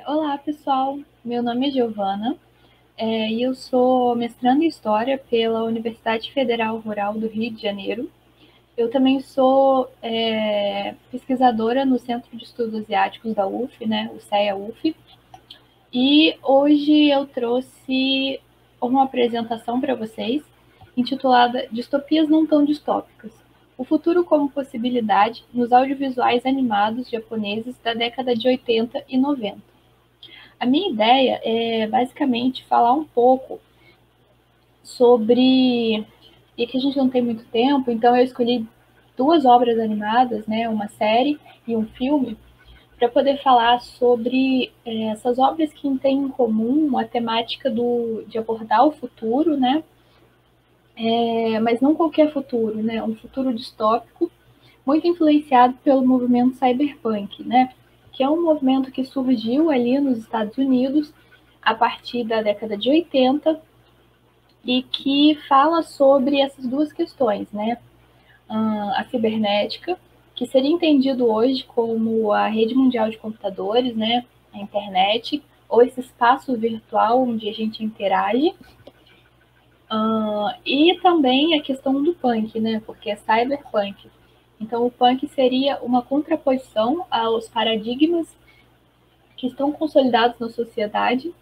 Olá, pessoal. Meu nome é Giovana e eu sou mestranda em História pela Universidade Federal Rural do Rio de Janeiro. Eu também sou pesquisadora no Centro de Estudos Asiáticos da UF, né, o CEA-UF. E hoje eu trouxe uma apresentação para vocês intitulada Distopias Não Tão Distópicas. O futuro como possibilidade nos audiovisuais animados japoneses da década de 80 e 90. A minha ideia é basicamente falar um pouco sobre. E que a gente não tem muito tempo, então eu escolhi duas obras animadas, né, uma série e um filme, para poder falar sobre essas obras que têm em comum a temática de abordar o futuro, né, mas não qualquer futuro, né, um futuro distópico, muito influenciado pelo movimento cyberpunk, né, que é um movimento que surgiu ali nos Estados Unidos a partir da década de 80 e que fala sobre essas duas questões, né? A cibernética, que seria entendido hoje como a rede mundial de computadores, né? A internet, ou esse espaço virtual onde a gente interage. E também a questão do punk, né? Porque é cyberpunk. Então, o punk seria uma contraposição aos paradigmas que estão consolidados na sociedade,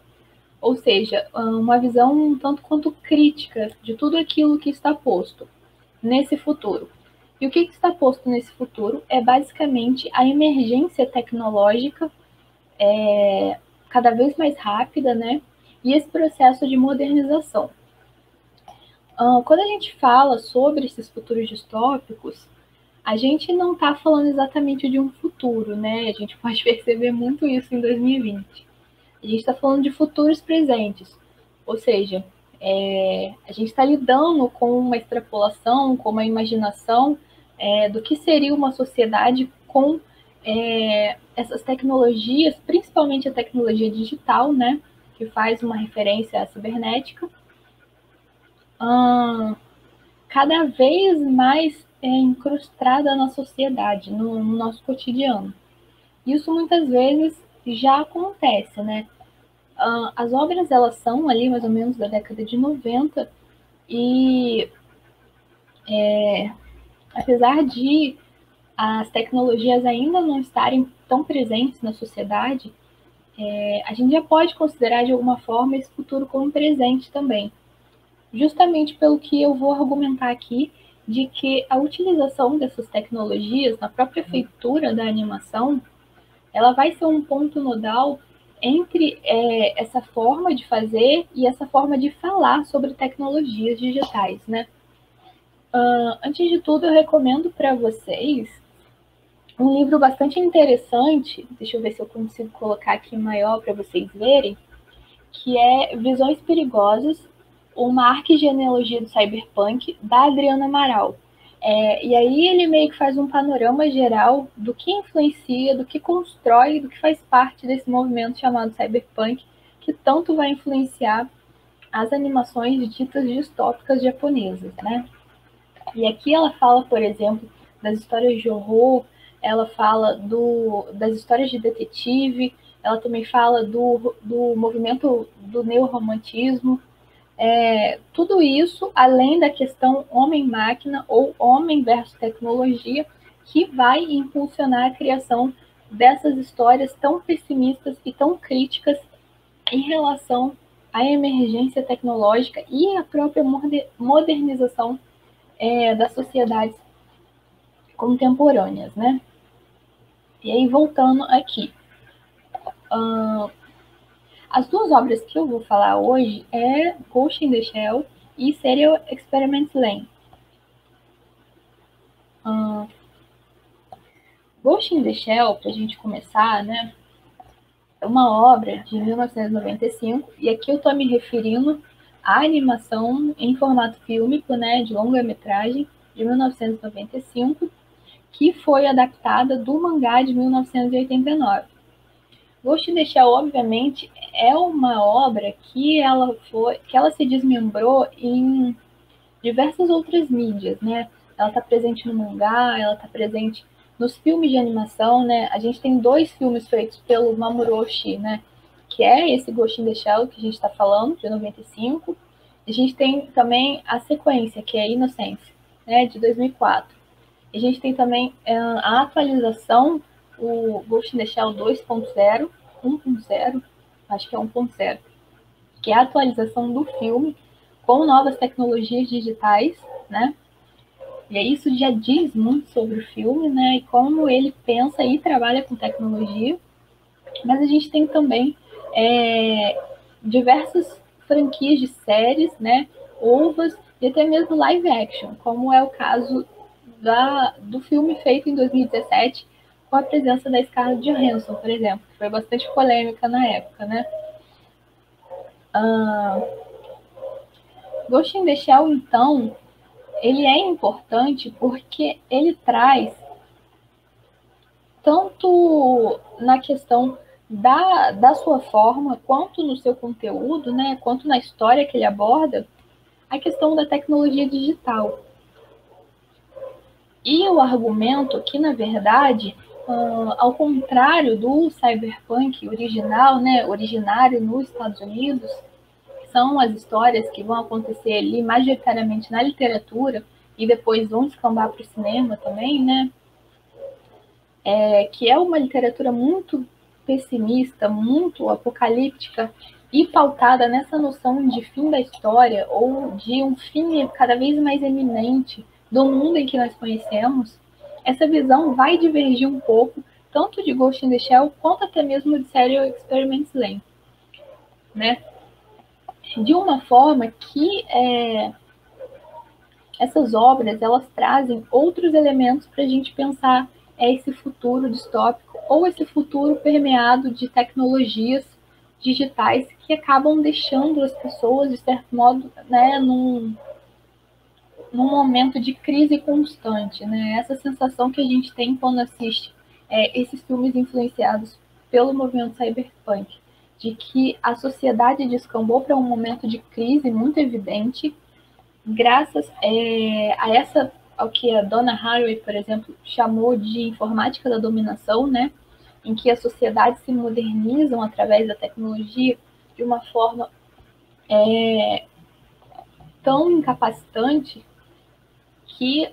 ou seja, uma visão um tanto quanto crítica de tudo aquilo que está posto nesse futuro. E o que está posto nesse futuro é basicamente a emergência tecnológica cada vez mais rápida, né? E esse processo de modernização. Quando a gente fala sobre esses futuros distópicos, a gente não está falando exatamente de um futuro, né? A gente pode perceber muito isso em 2020. A gente está falando de futuros presentes, ou seja, a gente está lidando com uma extrapolação, com uma imaginação do que seria uma sociedade com essas tecnologias, principalmente a tecnologia digital, né, que faz uma referência à cibernética, cada vez mais incrustada na sociedade, no nosso cotidiano. Isso muitas vezes já acontece, né? As obras, elas são ali mais ou menos da década de 90 e apesar de as tecnologias ainda não estarem tão presentes na sociedade, a gente já pode considerar de alguma forma esse futuro como presente também. Justamente pelo que eu vou argumentar aqui, de que a utilização dessas tecnologias na própria feitura da animação, ela vai ser um ponto nodal entre essa forma de fazer e essa forma de falar sobre tecnologias digitais, né? Antes de tudo, eu recomendo para vocês um livro bastante interessante, deixa eu ver se eu consigo colocar aqui maior para vocês verem, que é Visões Perigosas, uma arquigenealogia do cyberpunk, da Adriana Amaral. E aí ele meio que faz um panorama geral do que influencia, do que constrói, do que faz parte desse movimento chamado cyberpunk, que tanto vai influenciar as animações ditas distópicas japonesas, né? E aqui ela fala, por exemplo, das histórias de horror, ela fala das histórias de detetive, ela também fala do movimento do neorromantismo, tudo isso além da questão homem-máquina ou homem versus tecnologia, que vai impulsionar a criação dessas histórias tão pessimistas e tão críticas em relação à emergência tecnológica e à própria modernização das sociedades contemporâneas, né? E aí, voltando aqui. As duas obras que eu vou falar hoje é Ghost in the Shell e Serial Experiment Lane. Ghost in the Shell, para a gente começar, né, é uma obra de 1995, e aqui eu estou me referindo à animação em formato fílmico, né, de longa-metragem, de 1995, que foi adaptada do mangá de 1989. Ghost in the Shell, obviamente, é uma obra que ela se desmembrou em diversas outras mídias, né? Ela está presente no mangá, ela está presente nos filmes de animação, né? A gente tem 2 filmes feitos pelo Mamoru Oshii, né? que é esse Ghost in the Shell que a gente está falando, de 95. A gente tem também a sequência, que é Innocence, né, de 2004. A gente tem também a atualização, o Ghost in the Shell 2.0, 1.0, acho que é 1.0, que é a atualização do filme com novas tecnologias digitais, né? E isso já diz muito sobre o filme, né? E como ele pensa e trabalha com tecnologia. Mas a gente tem também diversas franquias de séries, né? Ovas e até mesmo live action, como é o caso do filme feito em 2017 com a presença da Scarlett Johansson, por exemplo, que foi bastante polêmica na época, né? Ghost in the Shell, então, ele é importante porque ele traz tanto na questão da sua forma, quanto no seu conteúdo, né, quanto na história que ele aborda, a questão da tecnologia digital. E o argumento que, na verdade, ao contrário do cyberpunk original, né, originário nos Estados Unidos, são as histórias que vão acontecer ali majoritariamente na literatura e depois vão descambar para o cinema também, né? Que é uma literatura muito pessimista, muito apocalíptica e pautada nessa noção de fim da história ou de um fim cada vez mais eminente do mundo em que nós conhecemos. Essa visão vai divergir um pouco tanto de Ghost in the Shell quanto até mesmo de Serial Experiments Lain, né? De uma forma que essas obras elas trazem outros elementos para a gente pensar esse futuro distópico ou esse futuro permeado de tecnologias digitais que acabam deixando as pessoas, de certo modo, né, num momento de crise constante, né? Essa sensação que a gente tem quando assiste esses filmes influenciados pelo movimento cyberpunk, de que a sociedade descambou para um momento de crise muito evidente, graças a essa, ao que a Donna Haraway, por exemplo, chamou de informática da dominação, né? Em que as sociedades se modernizam através da tecnologia de uma forma tão incapacitante que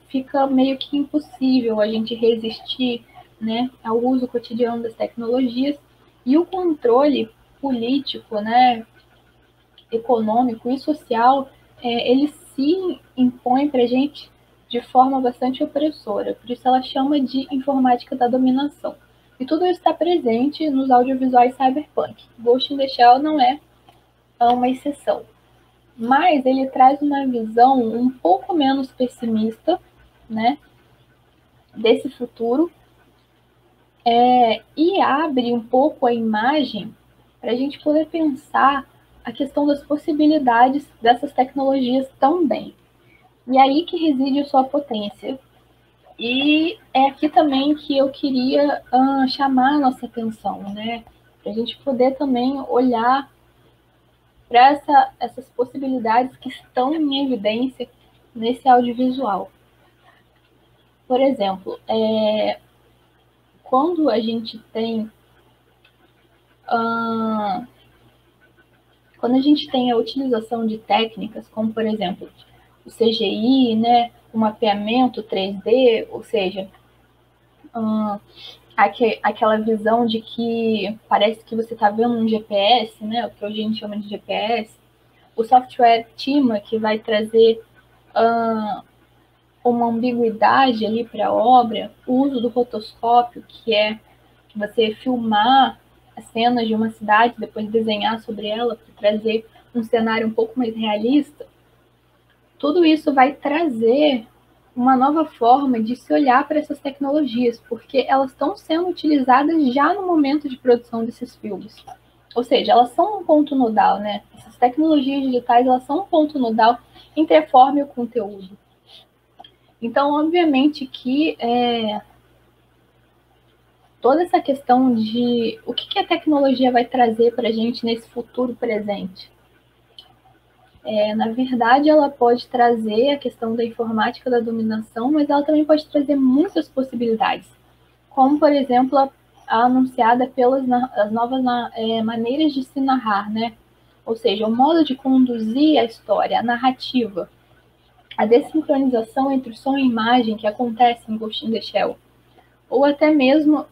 fica meio que impossível a gente resistir, né, ao uso cotidiano das tecnologias e o controle político, né, econômico e social, ele se impõe para a gente de forma bastante opressora. Por isso ela chama de informática da dominação. E tudo isso está presente nos audiovisuais cyberpunk. Ghost in the Shell não é uma exceção. Mas ele traz uma visão um pouco menos pessimista, né, desse futuro, e abre um pouco a imagem para a gente poder pensar a questão das possibilidades dessas tecnologias também. E aí que reside a sua potência. E é aqui também que eu queria chamar a nossa atenção, né, para a gente poder também olhar para essas possibilidades que estão em evidência nesse audiovisual. Por exemplo, quando a gente tem a utilização de técnicas como, por exemplo, o CGI, né, o mapeamento 3D, ou seja, aquela visão de que parece que você está vendo um GPS, né, o que hoje a gente chama de GPS, o software Tima, que vai trazer uma ambiguidade ali para a obra, o uso do rotoscópio, que é você filmar as cenas de uma cidade, depois desenhar sobre ela para trazer um cenário um pouco mais realista, tudo isso vai trazer uma nova forma de se olhar para essas tecnologias, porque elas estão sendo utilizadas já no momento de produção desses filmes. Ou seja, elas são um ponto nodal, né? Essas tecnologias digitais, elas são um ponto nodal entre a forma e o conteúdo. Então, obviamente que toda essa questão de o que a tecnologia vai trazer para a gente nesse futuro presente. Na verdade, ela pode trazer a questão da informática da dominação, mas ela também pode trazer muitas possibilidades, como, por exemplo, anunciada pelas as novas maneiras de se narrar, né? Ou seja, o modo de conduzir a história, a narrativa, a desincronização entre som e imagem que acontece em Ghost in the Shell, ou até mesmo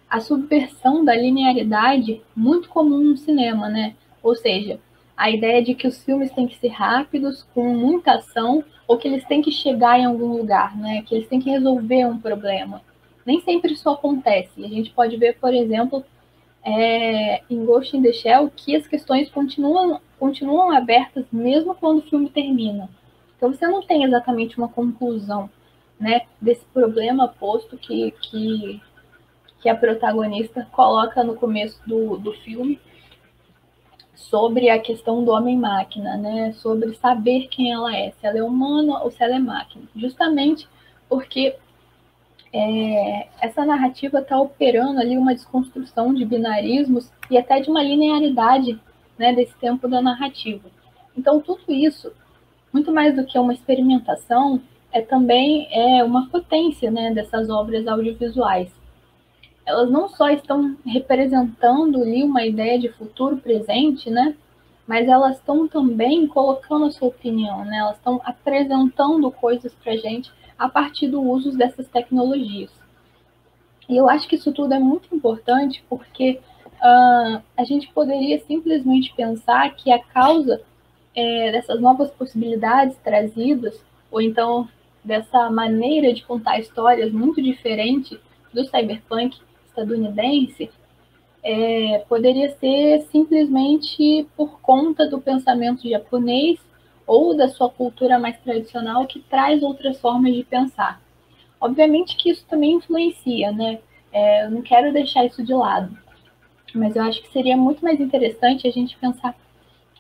a subversão da linearidade muito comum no cinema, né? Ou seja, a ideia de que os filmes têm que ser rápidos, com muita ação, ou que eles têm que chegar em algum lugar, né? Que eles têm que resolver um problema. Nem sempre isso acontece. A gente pode ver, por exemplo, em Ghost in the Shell, que as questões continuam abertas mesmo quando o filme termina. Então você não tem exatamente uma conclusão, né, desse problema posto que a protagonista coloca no começo do filme sobre a questão do homem-máquina, né? Sobre saber quem ela é, se ela é humana ou se ela é máquina. Justamente porque essa narrativa está operando ali uma desconstrução de binarismos e até de uma linearidade, né, desse tempo da narrativa. Então, tudo isso, muito mais do que uma experimentação, também uma potência, né, dessas obras audiovisuais. Elas não só estão representando ali uma ideia de futuro presente, né? Mas elas estão também colocando a sua opinião, né? Elas estão apresentando coisas para a gente a partir do uso dessas tecnologias. E eu acho que isso tudo é muito importante porque a gente poderia simplesmente pensar que a causa dessas novas possibilidades trazidas, ou então dessa maneira de contar histórias muito diferente do cyberpunk estadunidense, poderia ser simplesmente por conta do pensamento japonês ou da sua cultura mais tradicional que traz outras formas de pensar. Obviamente que isso também influencia, né? Eu não quero deixar isso de lado, mas eu acho que seria muito mais interessante a gente pensar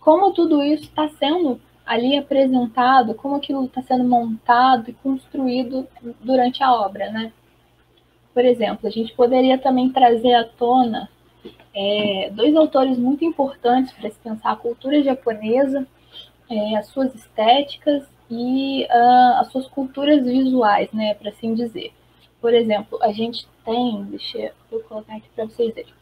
como tudo isso está sendo ali apresentado, como aquilo está sendo montado e construído durante a obra, né? Por exemplo, a gente poderia também trazer à tona dois autores muito importantes para se pensar a cultura japonesa, as suas estéticas e as suas culturas visuais, né, para assim dizer. Por exemplo, a gente tem, deixa eu colocar aqui para vocês verem,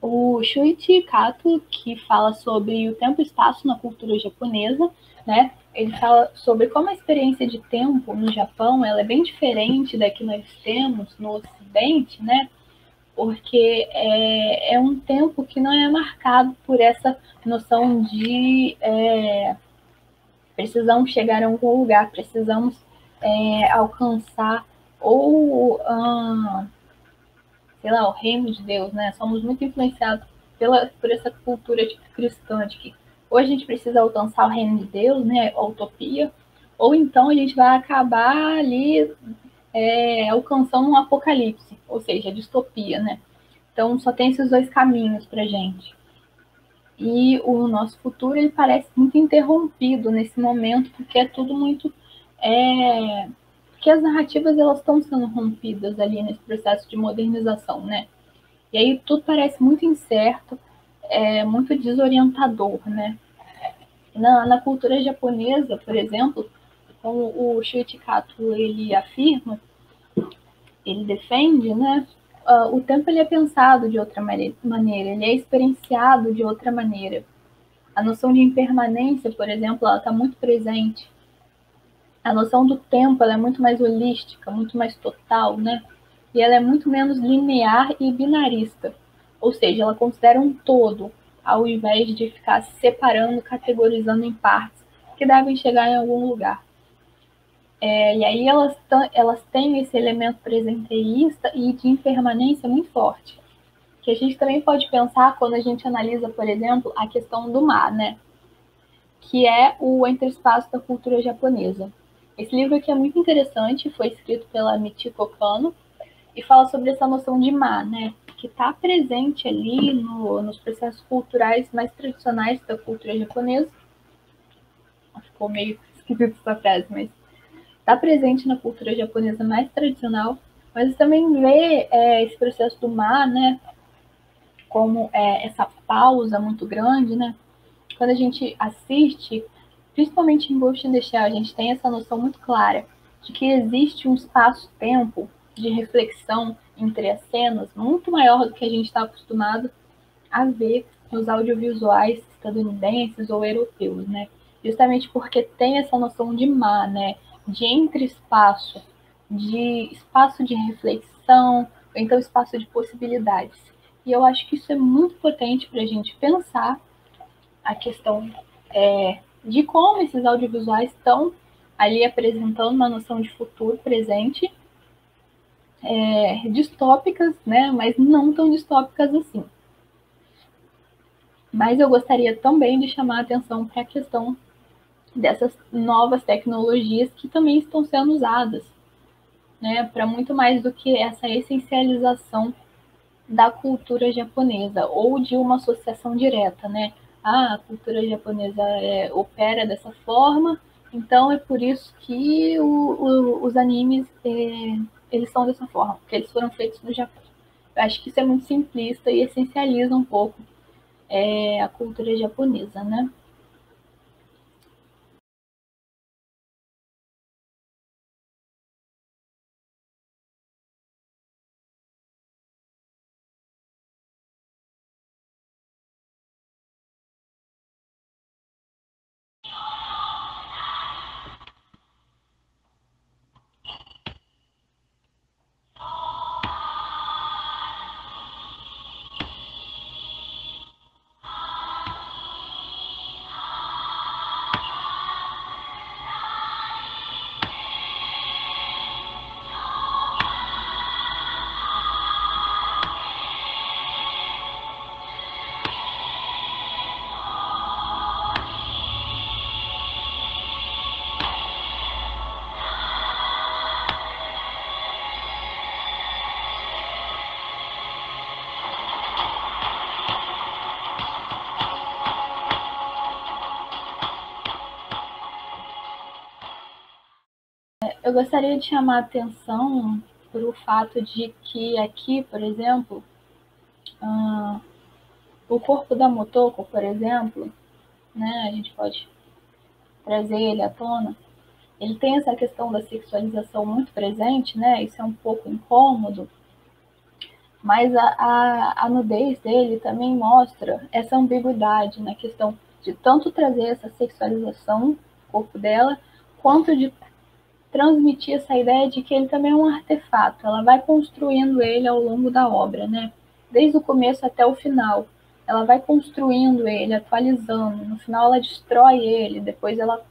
o Shuichi Kato, que fala sobre o tempo e espaço na cultura japonesa, né? Ele fala sobre como a experiência de tempo no Japão ela é bem diferente da que nós temos no Ocidente, né? Porque é um tempo que não é marcado por essa noção de precisamos chegar a algum lugar, precisamos alcançar ou sei lá, o reino de Deus, né? Somos muito influenciados por essa cultura cristã de que ou a gente precisa alcançar o reino de Deus, né? A utopia, ou então a gente vai acabar ali alcançando um apocalipse, ou seja, a distopia, né? Então só tem esses dois caminhos para gente. E o nosso futuro ele parece muito interrompido nesse momento, porque é tudo muito porque as narrativas elas estão sendo rompidas ali nesse processo de modernização, né? E aí tudo parece muito incerto, muito desorientador, né? Na cultura japonesa, por exemplo, como o Shuichi Kato ele afirma, ele defende, né? O tempo ele é pensado de outra maneira, ele é experienciado de outra maneira. A noção de impermanência, por exemplo, ela está muito presente. A noção do tempo ela é muito mais holística, muito mais total, né? E ela é muito menos linear e binarista. Ou seja, ela considera um todo, ao invés de ficar separando, categorizando em partes que devem chegar em algum lugar. E aí elas têm esse elemento presenteísta e de impermanência muito forte. Que a gente também pode pensar quando a gente analisa, por exemplo, a questão do mar, né? Que é o Interespaço da Cultura Japonesa. Esse livro aqui é muito interessante, foi escrito pela Michiko Kano, e fala sobre essa noção de mar, né? Que está presente ali nos processos culturais mais tradicionais da cultura japonesa. Ficou meio esquisito essa frase, mas está presente na cultura japonesa mais tradicional, mas também vê esse processo do mar, né? Como essa pausa muito grande, né? Quando a gente assiste, principalmente em Ghost in the Shell, a gente tem essa noção muito clara de que existe um espaço-tempo de reflexão entre as cenas muito maior do que a gente está acostumado a ver nos audiovisuais estadunidenses ou europeus, né? Justamente porque tem essa noção de mar, né? De entre-espaço, de espaço de reflexão, ou então espaço de possibilidades. E eu acho que isso é muito potente para a gente pensar a questão de como esses audiovisuais estão ali apresentando uma noção de futuro presente, distópicas, né? Mas não tão distópicas assim. Mas eu gostaria também de chamar a atenção para a questão dessas novas tecnologias que também estão sendo usadas, né, para muito mais do que essa essencialização da cultura japonesa ou de uma associação direta, né? Ah, a cultura japonesa opera dessa forma, então é por isso que os animes eles são dessa forma, porque eles foram feitos no Japão. Eu acho que isso é muito simplista e essencializa um pouco a cultura japonesa, né? Eu gostaria de chamar a atenção para o fato de que aqui, por exemplo, o corpo da Motoko, por exemplo, né, a gente pode trazer ele à tona, ele tem essa questão da sexualização muito presente, né, isso é um pouco incômodo, mas a nudez dele também mostra essa ambiguidade na questão de tanto trazer essa sexualização do corpo dela, quanto de transmitir essa ideia de que ele também é um artefato. Ela vai construindo ele ao longo da obra, né? Desde o começo até o final. Ela vai construindo ele, atualizando. No final ela destrói ele, depois ela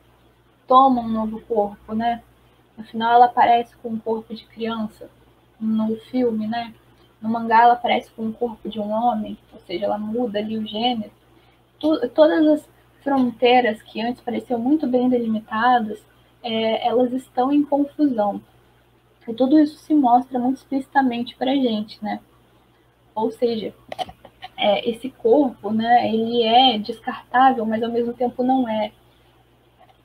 toma um novo corpo, né? No final ela aparece com um corpo de criança no filme, né? No mangá ela aparece com o corpo de um homem, ou seja, ela muda ali o gênero. Todas as fronteiras que antes pareciam muito bem delimitadas, elas estão em confusão. E tudo isso se mostra muito explicitamente para a gente, né? Ou seja, esse corpo, né, ele é descartável, mas ao mesmo tempo não é.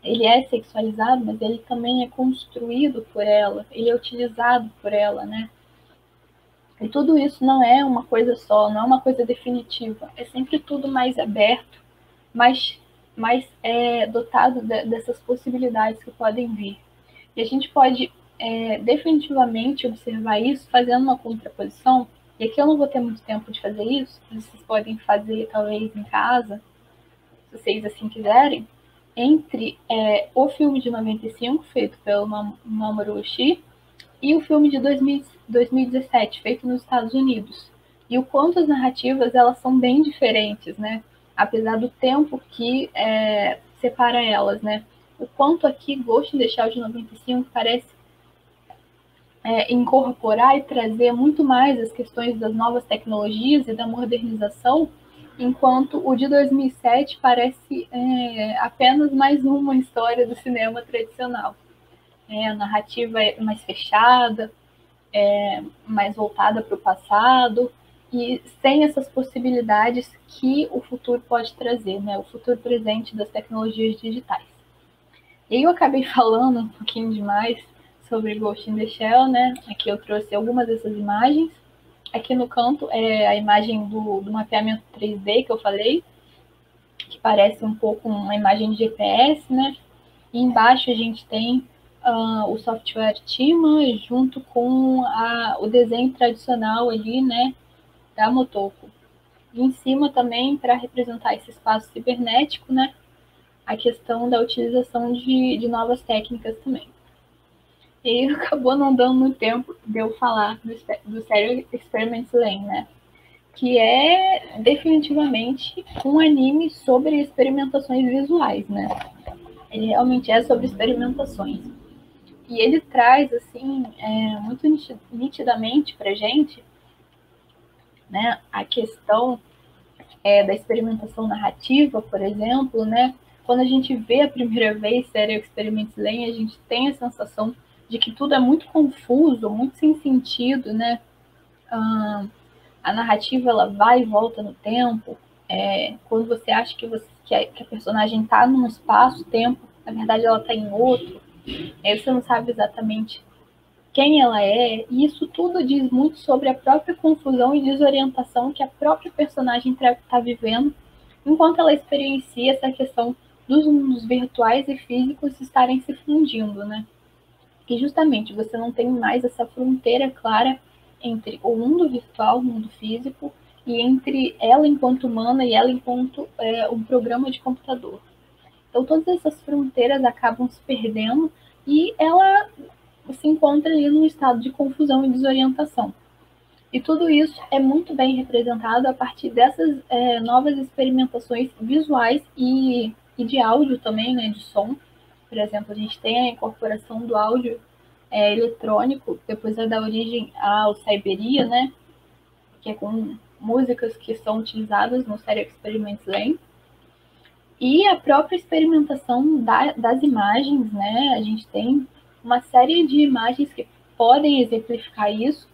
Ele é sexualizado, mas ele também é construído por ela, ele é utilizado por ela, né? E tudo isso não é uma coisa só, não é uma coisa definitiva. É sempre tudo mais aberto, mais dotado dessas possibilidades que podem vir. E a gente pode definitivamente observar isso fazendo uma contraposição, e aqui eu não vou ter muito tempo de fazer isso, vocês podem fazer talvez em casa, se vocês assim quiserem, entre o filme de 95, feito pelo Mamoru Oshii, e o filme de 2017, feito nos Estados Unidos. E o quanto as narrativas elas são bem diferentes, né? Apesar do tempo que separa elas, né? O quanto aqui Ghost in the Shell de 95 parece incorporar e trazer muito mais as questões das novas tecnologias e da modernização, enquanto o de 2007 parece apenas mais uma história do cinema tradicional. A narrativa é mais fechada, mais voltada para o passado e sem essas possibilidades que o futuro pode trazer, né? O futuro presente das tecnologias digitais. E eu acabei falando um pouquinho demais sobre Ghost in the Shell, né? Aqui eu trouxe algumas dessas imagens. Aqui no canto é a imagem do mapeamento 3D que eu falei, que parece um pouco uma imagem de GPS, né? E embaixo a gente tem o software Tima junto com o desenho tradicional ali, né, da Motoko. E em cima também, para representar esse espaço cibernético, né, a questão da utilização de novas técnicas também. E acabou não dando muito tempo de eu falar do Stereo Experiments Lane, né, que é definitivamente um anime sobre experimentações visuais, né. Ele realmente é sobre experimentações. E ele traz, assim, muito nitidamente para a gente, né, a questão da experimentação narrativa, por exemplo, né? Quando a gente vê a primeira vez Stereo Experiments Lane, a gente tem a sensação de que tudo é muito confuso, muito sem sentido, né? A narrativa ela vai e volta no tempo. Quando você acha que a personagem está num espaço-tempo, na verdade ela está em outro. Aí você não sabe exatamente quem ela é, e isso tudo diz muito sobre a própria confusão e desorientação que a própria personagem está vivendo, enquanto ela experiencia essa questão dos mundos virtuais e físicos estarem se fundindo, né? E justamente você não tem mais essa fronteira clara entre o mundo virtual, o mundo físico, e entre ela enquanto humana e ela enquanto um programa de computador. Então todas essas fronteiras acabam se perdendo e ela se encontra ali num estado de confusão e desorientação. E tudo isso é muito bem representado a partir dessas novas experimentações visuais e de áudio também, né, de som. Por exemplo, a gente tem a incorporação do áudio eletrônico, depois vai dar origem ao Cyberia, né, que é com músicas que são utilizadas no Stereo Experiments Lane. E a própria experimentação das imagens, né, a gente tem uma série de imagens que podem exemplificar isso,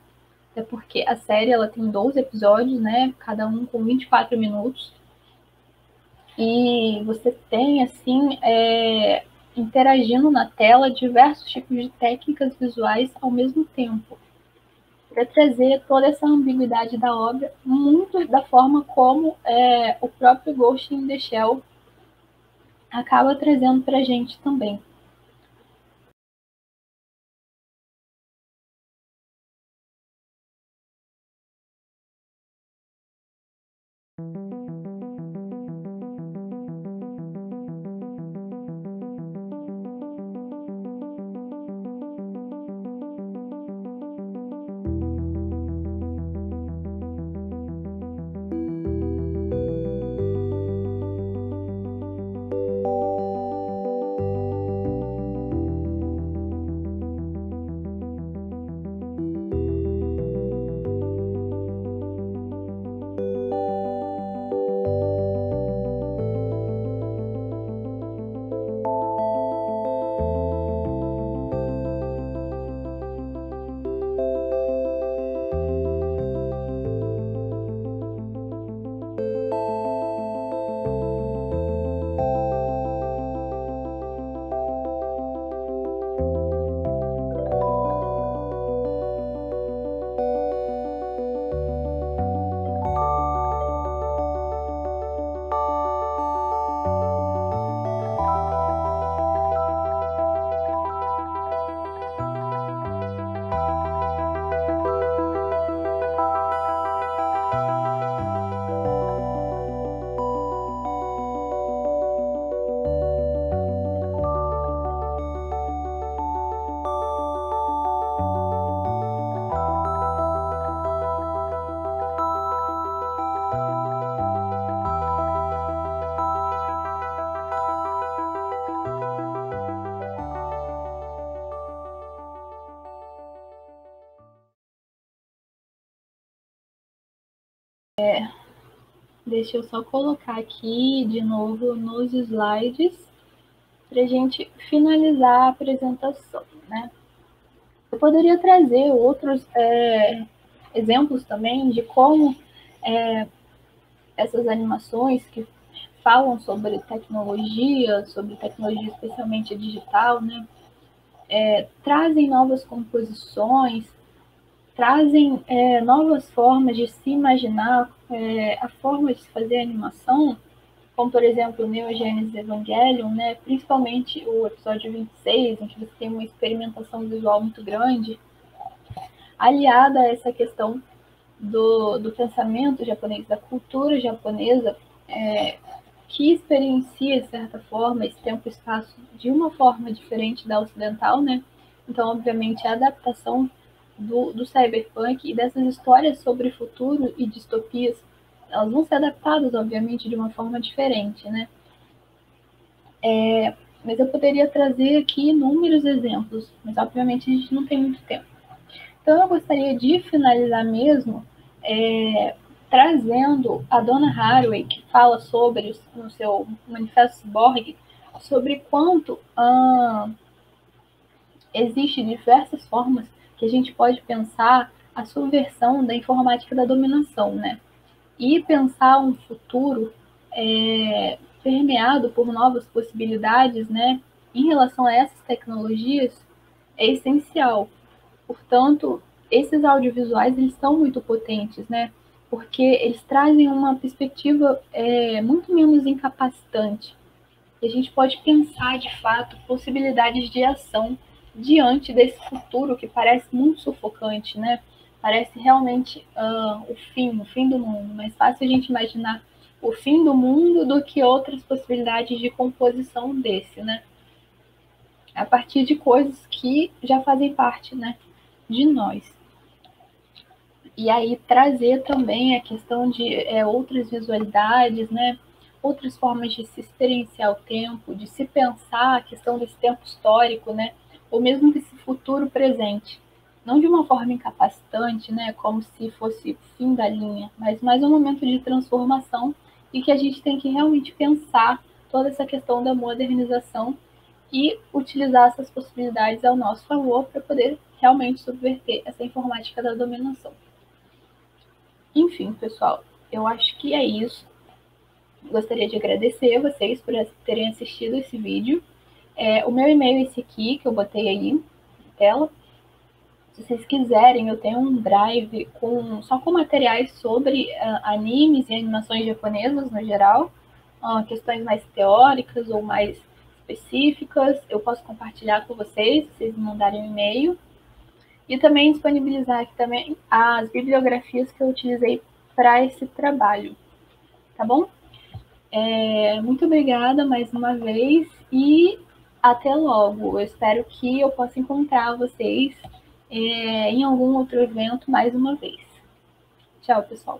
até porque a série ela tem 12 episódios, né, cada um com 24 minutos, e você tem, assim, interagindo na tela diversos tipos de técnicas visuais ao mesmo tempo, para trazer toda essa ambiguidade da obra, muito da forma como o próprio Ghost in the Shell acaba trazendo para a gente também. Deixa eu só colocar aqui de novo nos slides para a gente finalizar a apresentação, né? Eu poderia trazer outros exemplos também de como essas animações que falam sobre tecnologia especialmente digital, né? Trazem novas composições, trazem novas formas de se imaginar, a forma de se fazer animação como, por exemplo, o Neo Genesis Evangelion, né? Principalmente o episódio 26, em que você tem uma experimentação visual muito grande, aliada a essa questão do pensamento japonês, da cultura japonesa, que experiencia, de certa forma, esse tempo e espaço de uma forma diferente da ocidental, né? Então, obviamente, a adaptação do cyberpunk e dessas histórias sobre futuro e distopias, elas vão ser adaptadas, obviamente, de uma forma diferente, né? Mas eu poderia trazer aqui inúmeros exemplos, mas obviamente a gente não tem muito tempo. Então eu gostaria de finalizar mesmo trazendo a Donna Haraway, que fala sobre, no seu Manifesto Borg, sobre quanto existe diversas formas que a gente pode pensar a subversão da informática da dominação, né? E pensar um futuro permeado por novas possibilidades, né? Em relação a essas tecnologias, é essencial. Portanto, esses audiovisuais eles são muito potentes, né? Porque eles trazem uma perspectiva muito menos incapacitante. E a gente pode pensar, de fato, possibilidades de ação diante desse futuro que parece muito sufocante, né? Parece realmente o fim do mundo. Mais fácil a gente imaginar o fim do mundo do que outras possibilidades de composição desse, né? A partir de coisas que já fazem parte, né, de nós. E aí trazer também a questão de outras visualidades, né? Outras formas de se experienciar o tempo, de se pensar a questão desse tempo histórico, né? Ou mesmo desse futuro presente. Não de uma forma incapacitante, né? Como se fosse o fim da linha, mas mais um momento de transformação e que a gente tem que realmente pensar toda essa questão da modernização e utilizar essas possibilidades ao nosso favor para poder realmente subverter essa informática da dominação. Enfim, pessoal, eu acho que é isso. Gostaria de agradecer a vocês por terem assistido esse vídeo. O meu e-mail é esse aqui, que eu botei aí na tela. Se vocês quiserem, eu tenho um drive só com materiais sobre animes e animações japonesas no geral, questões mais teóricas ou mais específicas. Eu posso compartilhar com vocês, se vocês me mandarem um e-mail. E também disponibilizar aqui também as bibliografias que eu utilizei para esse trabalho, tá bom? Muito obrigada mais uma vez e até logo. Eu espero que eu possa encontrar vocês em algum outro evento mais uma vez. Tchau, pessoal.